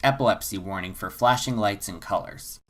epilepsy warning for flashing lights and colors.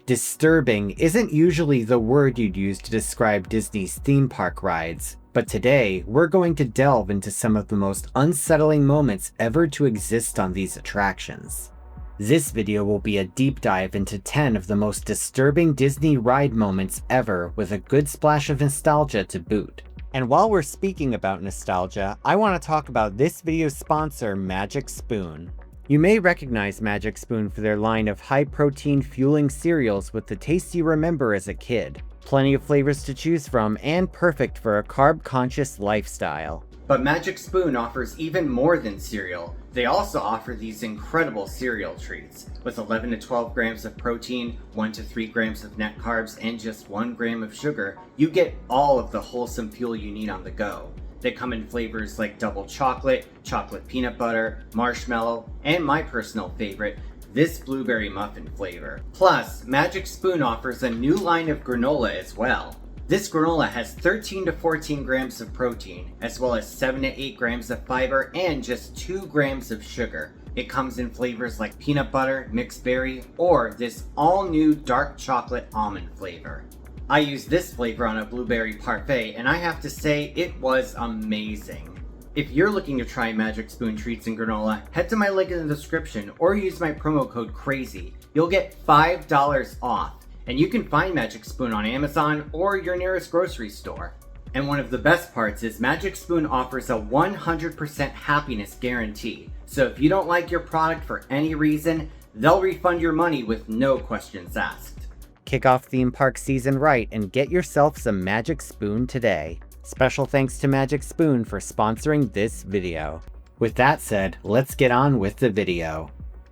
Disturbing isn't usually the word you'd use to describe Disney's theme park rides, but today we're going to delve into some of the most unsettling moments ever to exist on these attractions. This video will be a deep dive into 10 of the most disturbing Disney ride moments ever, with a good splash of nostalgia to boot. And while we're speaking about nostalgia, I want to talk about this video's sponsor, Magic Spoon. You may recognize Magic Spoon for their line of high-protein fueling cereals with the taste you remember as a kid. Plenty of flavors to choose from and perfect for a carb-conscious lifestyle. But Magic Spoon offers even more than cereal. They also offer these incredible cereal treats. With 11 to 12 grams of protein, 1 to 3 grams of net carbs, and just 1 gram of sugar, you get all of the wholesome fuel you need on the go. They come in flavors like double chocolate, chocolate peanut butter, marshmallow, and my personal favorite, this blueberry muffin flavor. Plus, Magic Spoon offers a new line of granola as well. This granola has 13 to 14 grams of protein, as well as 7 to 8 grams of fiber and just 2 grams of sugar. It comes in flavors like peanut butter, mixed berry, or this all-new dark chocolate almond flavor. I used this flavor on a blueberry parfait, and I have to say it was amazing. If you're looking to try Magic Spoon treats and granola, head to my link in the description or use my promo code CRAZY. You'll get $5 off. And you can find Magic Spoon on Amazon or your nearest grocery store. And one of the best parts is Magic Spoon offers a 100% happiness guarantee. So if you don't like your product for any reason, they'll refund your money with no questions asked. Kick off theme park season right and get yourself some Magic Spoon today. Special thanks to Magic Spoon for sponsoring this video. With that said, let's get on with the video.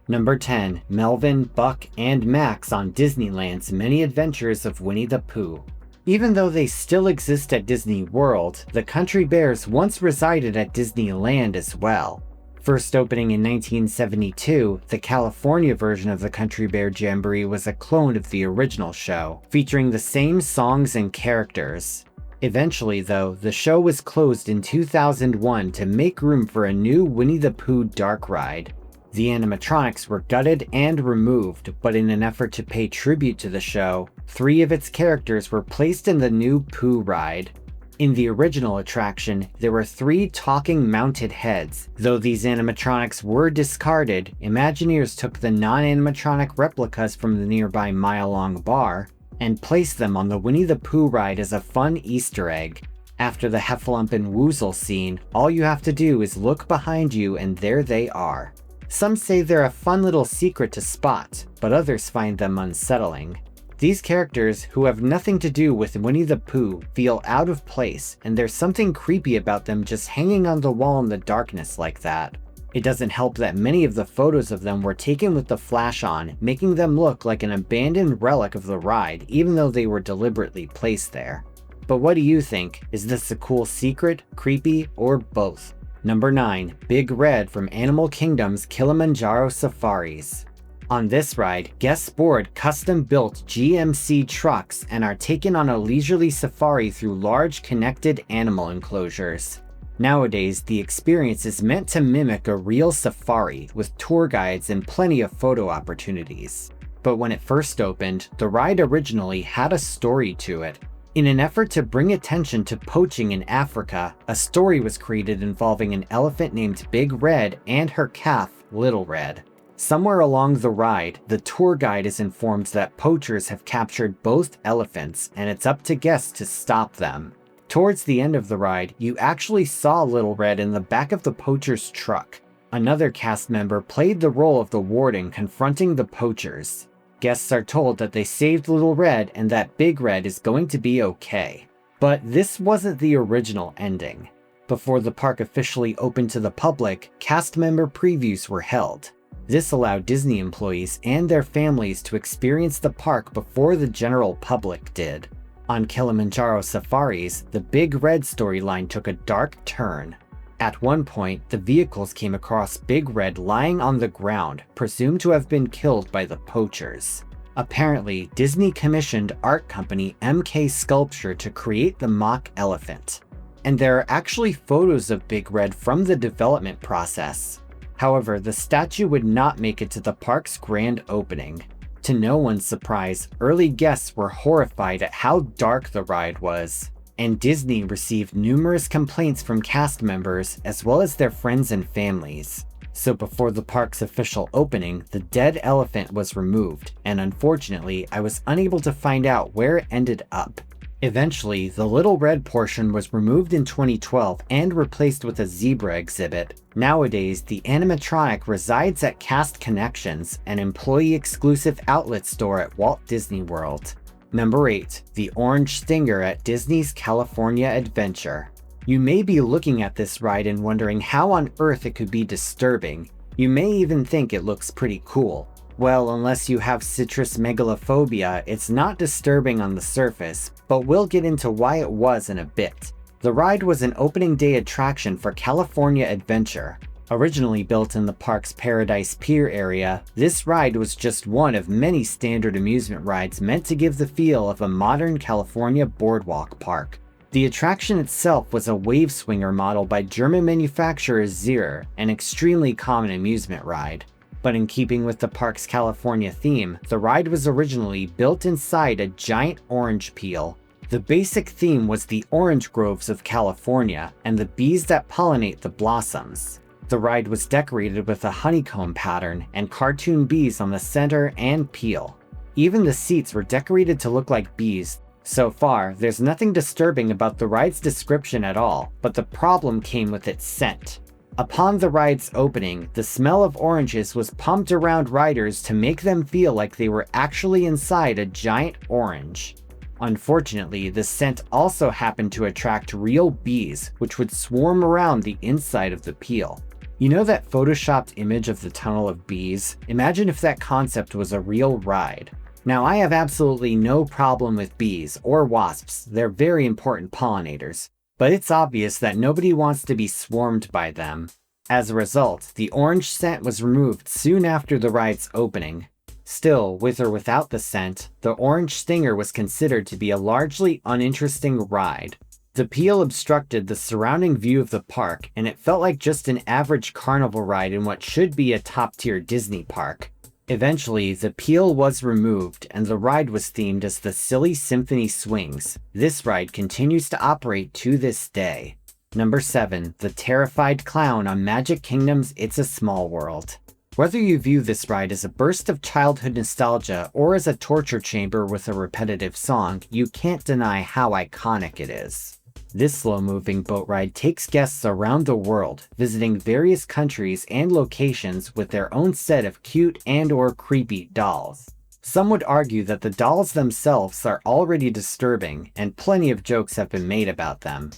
Number 10. Melvin, Buck, and Max on Disneyland's Many Adventures of Winnie the Pooh. Even though they still exist at Disney World, the Country Bears once resided at Disneyland as well. First opening in 1972, the California version of the Country Bear Jamboree was a clone of the original show, featuring the same songs and characters. Eventually, though, the show was closed in 2001 to make room for a new Winnie the Pooh dark ride. The animatronics were gutted and removed, but in an effort to pay tribute to the show, 3 of its characters were placed in the new Pooh ride. In the original attraction, there were 3 talking mounted heads. Though these animatronics were discarded, Imagineers took the non-animatronic replicas from the nearby mile-long bar and placed them on the Winnie the Pooh ride as a fun Easter egg. After the Heffalump and Woozle scene, all you have to do is look behind you and there they are. Some say they're a fun little secret to spot, but others find them unsettling. These characters, who have nothing to do with Winnie the Pooh, feel out of place, and there's something creepy about them just hanging on the wall in the darkness like that. It doesn't help that many of the photos of them were taken with the flash on, making them look like an abandoned relic of the ride, even though they were deliberately placed there. But what do you think? Is this a cool secret, creepy, or both? Number 9. Big Red from Animal Kingdom's Kilimanjaro Safaris. On this ride, guests board custom-built GMC trucks and are taken on a leisurely safari through large connected animal enclosures. Nowadays, the experience is meant to mimic a real safari, with tour guides and plenty of photo opportunities. But when it first opened, the ride originally had a story to it. In an effort to bring attention to poaching in Africa, a story was created involving an elephant named Big Red and her calf, Little Red. Somewhere along the ride, the tour guide is informed that poachers have captured both elephants, and it's up to guests to stop them. Towards the end of the ride, you actually saw Little Red in the back of the poacher's truck. Another cast member played the role of the warden confronting the poachers. Guests are told that they saved Little Red and that Big Red is going to be okay. But this wasn't the original ending. Before the park officially opened to the public, cast member previews were held. This allowed Disney employees and their families to experience the park before the general public did. On Kilimanjaro Safaris, the Big Red storyline took a dark turn. At one point, the vehicles came across Big Red lying on the ground, presumed to have been killed by the poachers. Apparently, Disney commissioned art company MK Sculpture to create the mock elephant. and there are actually photos of Big Red from the development process. However, the statue would not make it to the park's grand opening. To no one's surprise, early guests were horrified at how dark the ride was, and Disney received numerous complaints from cast members as well as their friends and families. So before the park's official opening, the dead elephant was removed, and unfortunately, I was unable to find out where it ended up. Eventually, the Little Red portion was removed in 2012 and replaced with a zebra exhibit. Nowadays, the animatronic resides at Cast Connections, an employee-exclusive outlet store at Walt Disney World. Number 8. The Orange Stinger at Disney's California Adventure. You may be looking at this ride and wondering how on earth it could be disturbing. You may even think it looks pretty cool. Well, unless you have citrus megalophobia, it's not disturbing on the surface, but we'll get into why it was in a bit. The ride was an opening day attraction for California Adventure. Originally built in the park's Paradise Pier area, this ride was just one of many standard amusement rides meant to give the feel of a modern California boardwalk park. The attraction itself was a wave swinger model by German manufacturer Zierer, an extremely common amusement ride. But in keeping with the park's California theme, the ride was originally built inside a giant orange peel. The basic theme was the orange groves of California and the bees that pollinate the blossoms. The ride was decorated with a honeycomb pattern and cartoon bees on the center and peel. Even the seats were decorated to look like bees. So far, there's nothing disturbing about the ride's description at all, but the problem came with its scent. Upon the ride's opening, the smell of oranges was pumped around riders to make them feel like they were actually inside a giant orange. Unfortunately, the scent also happened to attract real bees, which would swarm around the inside of the peel. You know that photoshopped image of the tunnel of bees? Imagine if that concept was a real ride. Now, I have absolutely no problem with bees or wasps, they're very important pollinators, but it's obvious that nobody wants to be swarmed by them. As a result, the orange scent was removed soon after the ride's opening. Still, with or without the scent, the Orange Stinger was considered to be a largely uninteresting ride. The peel obstructed the surrounding view of the park, and it felt like just an average carnival ride in what should be a top-tier Disney park. Eventually, the peel was removed, and the ride was themed as the Silly Symphony Swings. This ride continues to operate to this day. Number 7. The Terrified Clown on Magic Kingdom's It's a Small World. Whether you view this ride as a burst of childhood nostalgia or as a torture chamber with a repetitive song, you can't deny how iconic it is. This slow-moving boat ride takes guests around the world, visiting various countries and locations with their own set of cute and/or creepy dolls. Some would argue that the dolls themselves are already disturbing, and plenty of jokes have been made about them.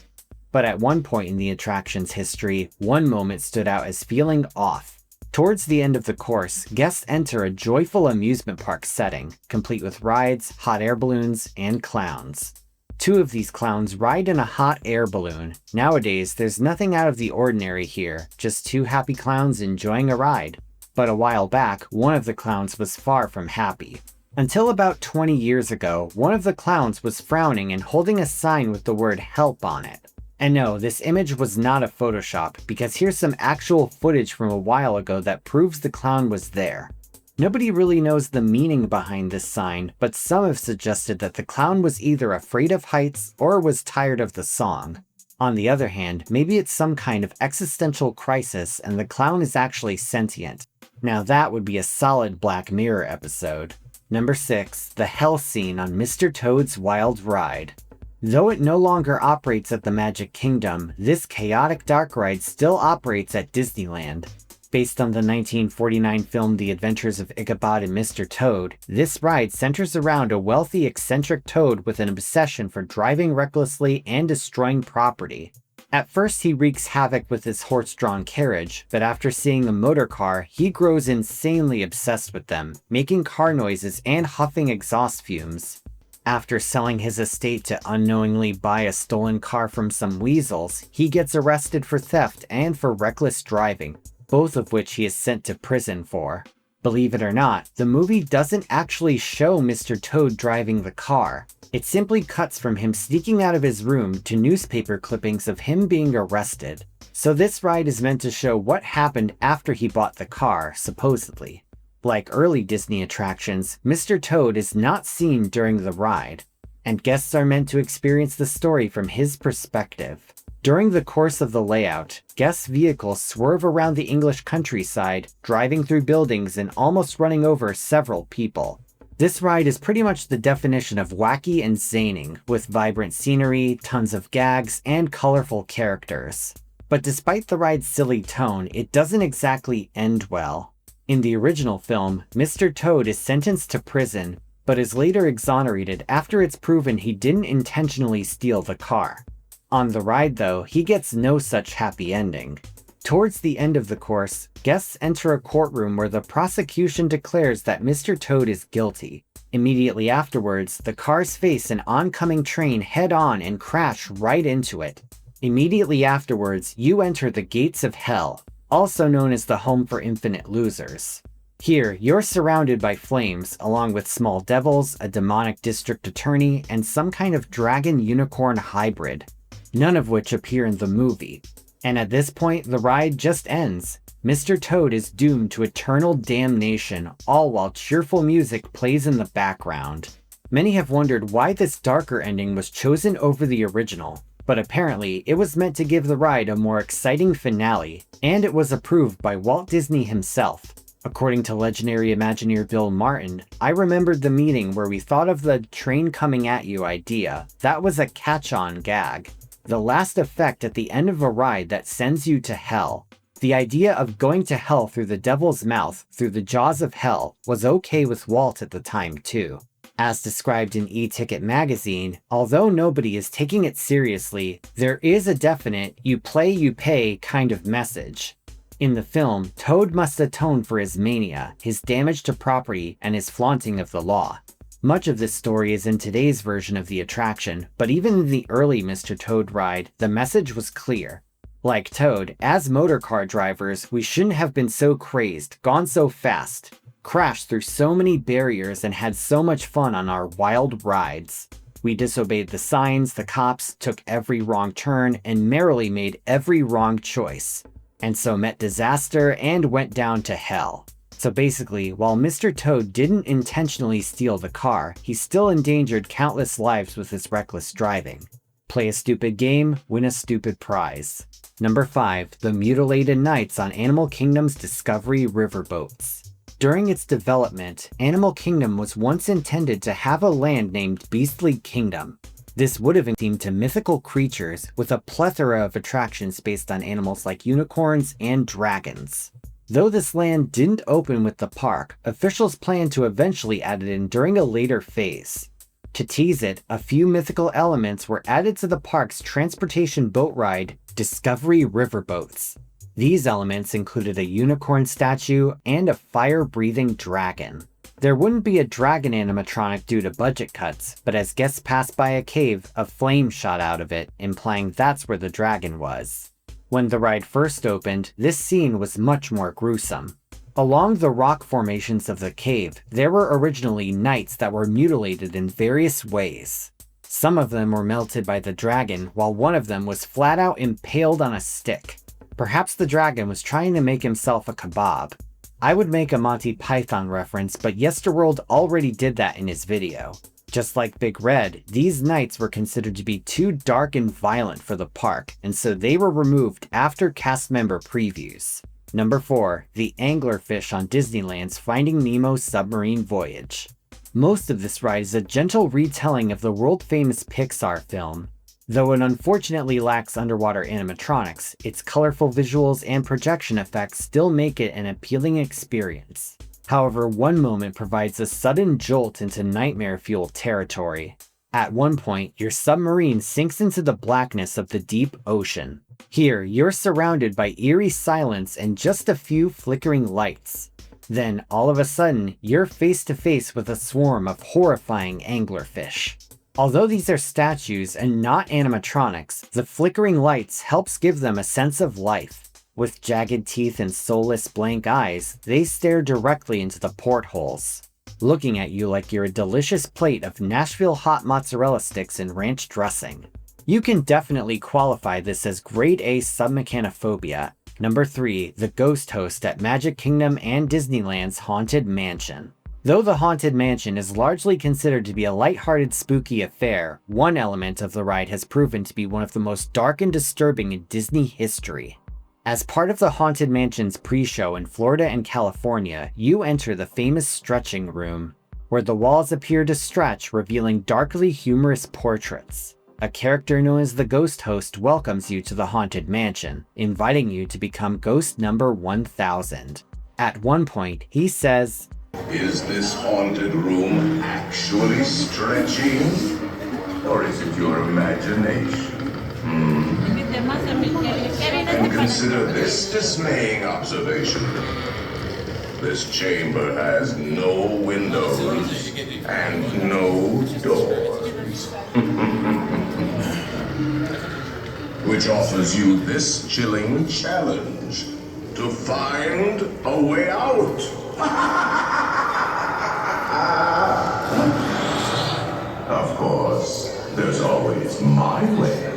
But at one point in the attraction's history, one moment stood out as feeling off. Towards the end of the course, guests enter a joyful amusement park setting, complete with rides, hot air balloons, and clowns. Two of these clowns ride in a hot air balloon. Nowadays, there's nothing out of the ordinary here, just two happy clowns enjoying a ride. But a while back, one of the clowns was far from happy. Until about 20 years ago, one of the clowns was frowning and holding a sign with the word "help" on it. And no, this image was not a Photoshop, because here's some actual footage from a while ago that proves the clown was there. Nobody really knows the meaning behind this sign, but some have suggested that the clown was either afraid of heights or was tired of the song. On the other hand, maybe it's some kind of existential crisis and the clown is actually sentient. Now that would be a solid Black Mirror episode. Number 6. The Hell Scene on Mr. Toad's Wild Ride. Though it no longer operates at the Magic Kingdom, this chaotic dark ride still operates at Disneyland. Based on the 1949 film The Adventures of Ichabod and Mr. Toad, this ride centers around a wealthy, eccentric toad with an obsession for driving recklessly and destroying property. At first, he wreaks havoc with his horse-drawn carriage, but after seeing a motor car, he grows insanely obsessed with them, making car noises and huffing exhaust fumes. After selling his estate to unknowingly buy a stolen car from some weasels, he gets arrested for theft and for reckless driving, both of which he is sent to prison for. Believe it or not, the movie doesn't actually show Mr. Toad driving the car. It simply cuts from him sneaking out of his room to newspaper clippings of him being arrested. So this ride is meant to show what happened after he bought the car, supposedly. Like early Disney attractions, Mr. Toad is not seen during the ride, and guests are meant to experience the story from his perspective. During the course of the layout, guests' vehicles swerve around the English countryside, driving through buildings and almost running over several people. This ride is pretty much the definition of wacky and zaning, with vibrant scenery, tons of gags, and colorful characters. But despite the ride's silly tone, it doesn't exactly end well. In the original film, Mr. Toad is sentenced to prison, but is later exonerated after it's proven he didn't intentionally steal the car. On the ride though, he gets no such happy ending. Towards the end of the course, guests enter a courtroom where the prosecution declares that Mr. Toad is guilty. Immediately afterwards, the cars face an oncoming train head-on and crash right into it. Immediately afterwards, you enter the Gates of Hell, also known as the home for infinite losers. Here, you're surrounded by flames, along with small devils, a demonic district attorney, and some kind of dragon-unicorn hybrid, none of which appear in the movie. And at this point, the ride just ends. Mr. Toad is doomed to eternal damnation, all while cheerful music plays in the background. Many have wondered why this darker ending was chosen over the original, but apparently it was meant to give the ride a more exciting finale, and it was approved by Walt Disney himself. According to legendary Imagineer Bill Martin, "I remembered the meeting where we thought of the train coming at you idea. That was a catch-on gag. The last effect at the end of a ride that sends you to hell. The idea of going to hell through the devil's mouth, through the jaws of hell, was okay with Walt at the time too." As described in E-Ticket magazine, although nobody is taking it seriously, there is a definite you play you pay kind of message. In the film, Toad must atone for his mania, his damage to property, and his flaunting of the law. Much of this story is in today's version of the attraction, but even in the early Mr. Toad ride, the message was clear. Like Toad, as motorcar drivers, we shouldn't have been so crazed, gone so fast, crashed through so many barriers, and had so much fun on our wild rides. We disobeyed the signs, the cops, took every wrong turn, and merrily made every wrong choice. And so met disaster and went down to hell. So basically, while Mr. Toad didn't intentionally steal the car, he still endangered countless lives with his reckless driving. Play a stupid game, win a stupid prize. Number 5. The Mutilated Knights on Animal Kingdom's Discovery Riverboats. During its development, Animal Kingdom was once intended to have a land named Beastly Kingdom. This would have been themed to mythical creatures, with a plethora of attractions based on animals like unicorns and dragons. Though this land didn't open with the park, officials plan to eventually add it in during a later phase. To tease it, a few mythical elements were added to the park's transportation boat ride, Discovery Riverboats. These elements included a unicorn statue and a fire-breathing dragon. There wouldn't be a dragon animatronic due to budget cuts, but as guests passed by a cave, a flame shot out of it, implying that's where the dragon was. When the ride first opened, this scene was much more gruesome. Along the rock formations of the cave, there were originally knights that were mutilated in various ways. Some of them were melted by the dragon, while one of them was flat out impaled on a stick. Perhaps the dragon was trying to make himself a kebab. I would make a Monty Python reference, but Yesterworld already did that in his video. Just like Big Red, these knights were considered to be too dark and violent for the park, and so they were removed after cast member previews. Number 4. The Anglerfish on Disneyland's Finding Nemo Submarine Voyage. Most of this ride is a gentle retelling of the world-famous Pixar film. Though it unfortunately lacks underwater animatronics, its colorful visuals and projection effects still make it an appealing experience. However, one moment provides a sudden jolt into nightmare-fueled territory. At one point, your submarine sinks into the blackness of the deep ocean. Here, you're surrounded by eerie silence and just a few flickering lights. Then, all of a sudden, you're face to face with a swarm of horrifying anglerfish. Although these are statues and not animatronics, the flickering lights helps give them a sense of life. With jagged teeth and soulless blank eyes, they stare directly into the portholes, looking at you like you're a delicious plate of Nashville hot mozzarella sticks and ranch dressing. You can definitely qualify this as grade A submechanophobia. Number 3, the ghost host at Magic Kingdom and Disneyland's Haunted Mansion. Though the Haunted Mansion is largely considered to be a lighthearted, spooky affair, one element of the ride has proven to be one of the most dark and disturbing in Disney history. As part of the Haunted Mansion's pre-show in Florida and California, you enter the famous stretching room, where the walls appear to stretch, revealing darkly humorous portraits. A character known as the Ghost Host welcomes you to the Haunted Mansion, inviting you to become ghost number 1000. At one point, he says, "Is this haunted room actually stretching? Or is it your imagination? And consider this dismaying observation. This chamber has no windows and no doors. Which offers you this chilling challenge to find a way out." Of course, there's always my way.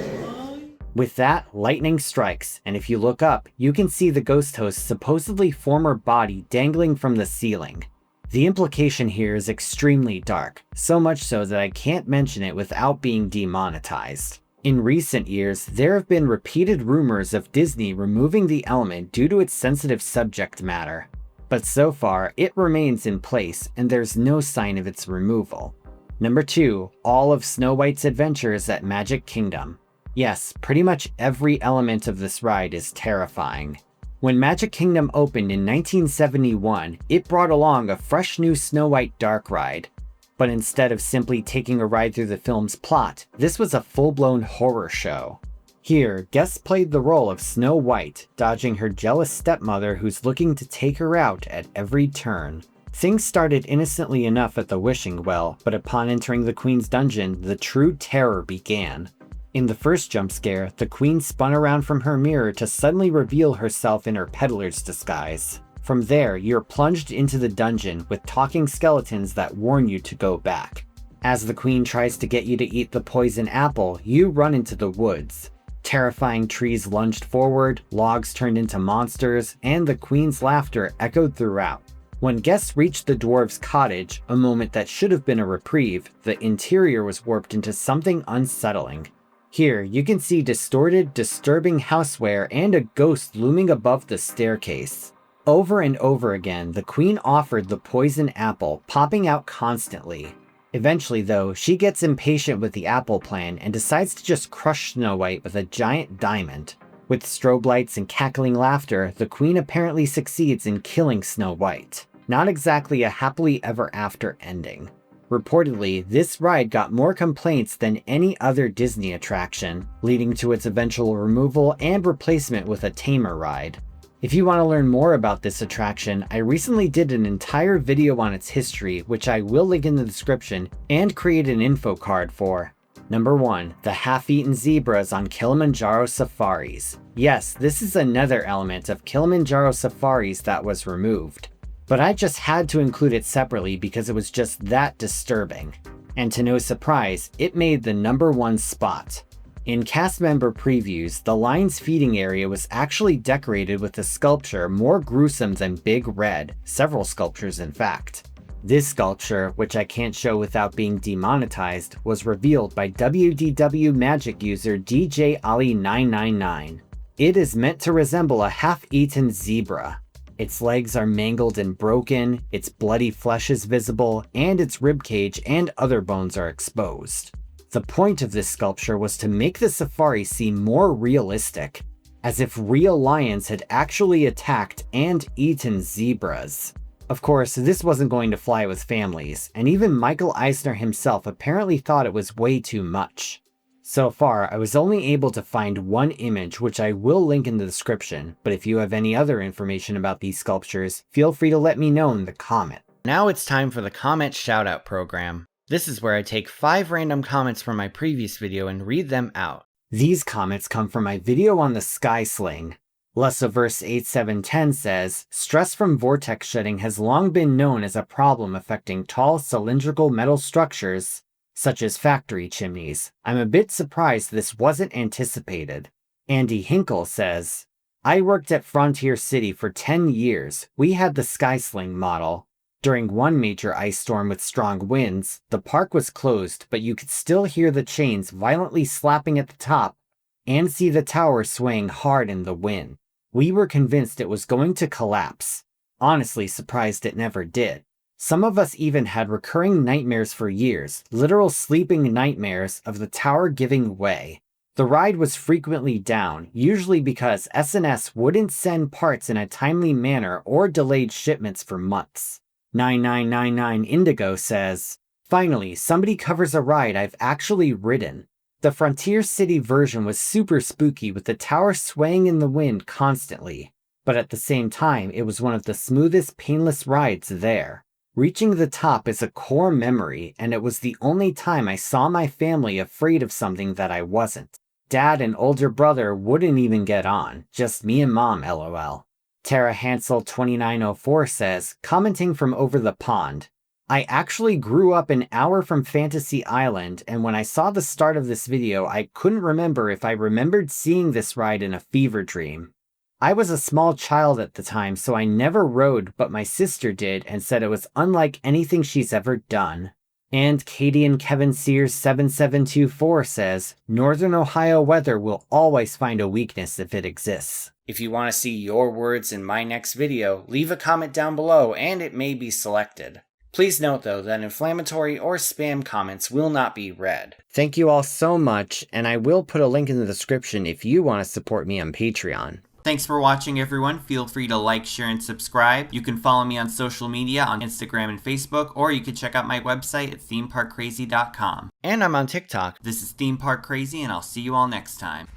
With that, lightning strikes, and if you look up, you can see the ghost host's supposedly former body dangling from the ceiling. The implication here is extremely dark, so much so that I can't mention it without being demonetized. In recent years, there have been repeated rumors of Disney removing the element due to its sensitive subject matter. But so far, it remains in place, and there's no sign of its removal. Number 2, all of Snow White's adventures at Magic Kingdom. Yes, pretty much every element of this ride is terrifying. When Magic Kingdom opened in 1971, it brought along a fresh new Snow White dark ride. But instead of simply taking a ride through the film's plot, this was a full-blown horror show. Here, guests played the role of Snow White, dodging her jealous stepmother who's looking to take her out at every turn. Things started innocently enough at the wishing well, but upon entering the Queen's dungeon, the true terror began. In the first jump scare, the Queen spun around from her mirror to suddenly reveal herself in her peddler's disguise. From there, you're plunged into the dungeon with talking skeletons that warn you to go back. As the Queen tries to get you to eat the poison apple, you run into the woods. Terrifying trees lunged forward, logs turned into monsters, and the Queen's laughter echoed throughout. When guests reached the dwarves' cottage, a moment that should have been a reprieve, the interior was warped into something unsettling. Here, you can see distorted, disturbing houseware and a ghost looming above the staircase. Over and over again, the Queen offered the poison apple, popping out constantly. Eventually, though, she gets impatient with the apple plan and decides to just crush Snow White with a giant diamond. With strobe lights and cackling laughter, the Queen apparently succeeds in killing Snow White. Not exactly a happily ever after ending. Reportedly, this ride got more complaints than any other Disney attraction, leading to its eventual removal and replacement with a tamer ride. If you want to learn more about this attraction, I recently did an entire video on its history, which I will link in the description, and create an info card for. Number 1. The half-eaten zebras on Kilimanjaro safaris. Yes, this is another element of Kilimanjaro safaris that was removed. But I just had to include it separately because it was just that disturbing. And to no surprise, it made the number 1 spot. In cast member previews, the lion's feeding area was actually decorated with a sculpture more gruesome than Big Red, several sculptures in fact. This sculpture, which I can't show without being demonetized, was revealed by WDW Magic user DJ Ali999. It is meant to resemble a half-eaten zebra. Its legs are mangled and broken, its bloody flesh is visible, and its ribcage and other bones are exposed. The point of this sculpture was to make the safari seem more realistic, as if real lions had actually attacked and eaten zebras. Of course, this wasn't going to fly with families, and even Michael Eisner himself apparently thought it was way too much. So far, I was only able to find one image, which I will link in the description, but if you have any other information about these sculptures, feel free to let me know in the comment. Now it's time for the comment shoutout program. This is where I take 5 random comments from my previous video and read them out. These comments come from my video on the Sky Sling. Lessoverse8710 says, stress from vortex shedding has long been known as a problem affecting tall cylindrical metal structures, such as factory chimneys. I'm a bit surprised this wasn't anticipated. Andy Hinkle says, I worked at Frontier City for 10 years. We had the Skysling model. During one major ice storm with strong winds, the park was closed, but you could still hear the chains violently slapping at the top and see the tower swaying hard in the wind. We were convinced it was going to collapse. Honestly surprised it never did. Some of us even had recurring nightmares for years, literal sleeping nightmares of the tower giving way. The ride was frequently down, usually because S&S wouldn't send parts in a timely manner or delayed shipments for months. 9999 Indigo says, finally, somebody covers a ride I've actually ridden. The Frontier City version was super spooky with the tower swaying in the wind constantly, but at the same time it was one of the smoothest, painless rides there. Reaching the top is a core memory, and it was the only time I saw my family afraid of something that I wasn't. Dad and older brother wouldn't even get on, just me and Mom, lol. Tara Hansel 2904 says, commenting from over the pond, I actually grew up an hour from Fantasy Island, and when I saw the start of this video, I couldn't remember if I remembered seeing this ride in a fever dream. I was a small child at the time, so I never rode, but my sister did and said it was unlike anything she's ever done. And Katie and Kevin Sears 7724 says, Northern Ohio weather will always find a weakness if it exists. If you want to see your words in my next video, leave a comment down below and it may be selected. Please note though that inflammatory or spam comments will not be read. Thank you all so much, and I will put a link in the description if you want to support me on Patreon. Thanks for watching everyone. Feel free to like, share, and subscribe. You can follow me on social media on Instagram and Facebook, or you can check out my website at themeparkcrazy.com. And I'm on TikTok. This is Theme Park Crazy, and I'll see you all next time.